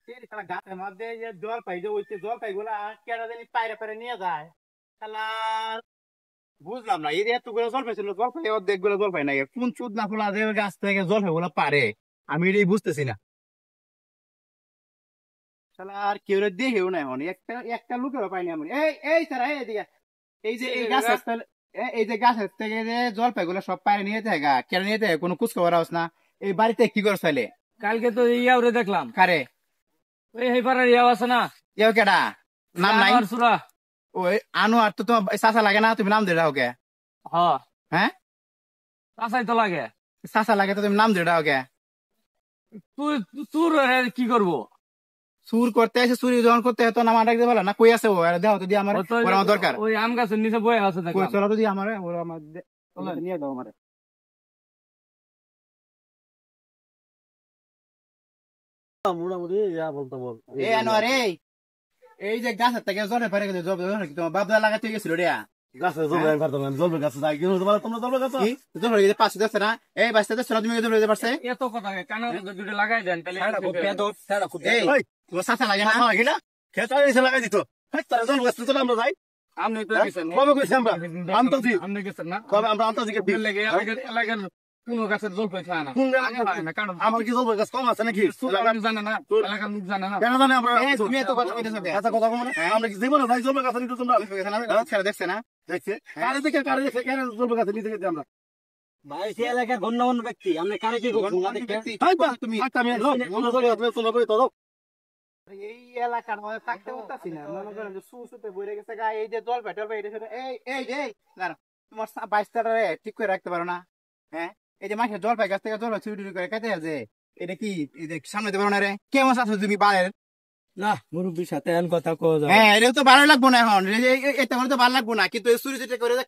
গাছের মধ্যে যে জল পাই যে ওই জল পাই গুলা কেডা জানি পায়রা পায়রা নিয়ে যায় শালা বুঝলাম না এই যে এতগুলো জল পাইছিল জল পাই অর্ধেক গুলো জল পাই না কোন চুদ না ফোলা যে গাছ থেকে জল পাই গুলো পারে আমি এটাই বুঝতেছি না শালা আর কেউ দেখেও না এখন একটা একটা লোকেরও পাইনি আমি এই তারা এদিকে এই যে এই গাছ এই যে গাছের থেকে যে জল পাই গুলো সব পায়রা নিয়ে যায় গা কেন নিয়ে যায় কোনো কুচ খবর আস না এই বাড়িতে কি করে চলে কালকে তো ইয়াওরে দেখলাম। কারে ওই হেপারের ইয়াও আছে না, ইয়ে কেডা নাম নাই আনোয়ার সুরা। ওই আনোয়ার তো তোমার চাচা লাগে না তুমি নাম দিয়ে দাও কে হ, হ্যাঁ তাছাই তো লাগে। চাচা লাগে তো তুমি নাম দিয়ে দাও কে তুই তোর কি করবো? সুর করতে এসে চুরি যখন করতে তো নাম রাখতে পারো না কই আছে ও আর দেও তো দিয়ে আমার ও তো ওর আমার দরকার ওই আম গাছের নিচে বয়ে আছে কই দেখলাম। চলো তো দিয়ে আমার ওর আমার নিয়ে দাও আমার মোটামুটি ইয়া বলতে বল এই আনোয়ার এই যে গাছের থেকে জলে পারে গেছে জব তোমার বাপদা লাগাতে গেছিল রে গাছে জলবে আমি পারতাম না জলবে গাছে যাই কি হতে পারে তোমরা জলবে গাছে কি জল গেছে পাঁচশো দেখছে না এই বাচ্চা দেখছো না তুমি জল যেতে পারছে এত কথা কানে দুটো লাগাই দেন তাহলে এই তোমার চাচা লাগে না না খেতা এসে লাগাই দিত তারা জল গাছ তো আমরা যাই আপনি তো গেছেন না? কবে কইছি আমরা আনতাছি আপনি গেছেন না? কবে আমরা আনতাছি কে এর লাগে এলাকার কোনো গাছের জল পাই খায় না। কারণ আমার কি জলবে গাছ কম আছে নাকি লোক জানে না, এলাকার লোক জানে না। কেন জানি আমরা এই তুমি এত কথা কইতেছো কে কথা কথা কম না আমরা কি জীবনে যাই জলবে গাছ নিতে তোমরা ছেড়ে দেখছে না দেখছে কারে দেখে কেন জলবে গাছ নিতে গেছি আমরা ভাই সে এলাকার গণ্যমান্য ব্যক্তি আপনি কারে কি করছেন না দেখে তাই বা তুমি আমি মনে করি তুমি চলো কই তো এই এলাকার মধ্যে থাকতে পারতাছি না মনে করেন যে সুসুতে বইরে গেছে গা এই যে জল ভাই টল ভাই এটা সেটা এই যে দাঁড়া তোমার বাইশটা ঠিক করে রাখতে পারো না হ্যাঁ এই যে মাঠে জল পাই গাছ থেকে জল চুরি করে খাইতে আছে এটা কি এই যে সামনে দিতে পারো না রে কেমন আছো তুমি বাইরের না মুরব্বীর সাথে এমন কথা কওয়া যায় হ্যাঁ এটা তো ভালো লাগবো না এখন এটা করে তো ভালো লাগবো না কিন্তু এই চুরি চুরি করে যে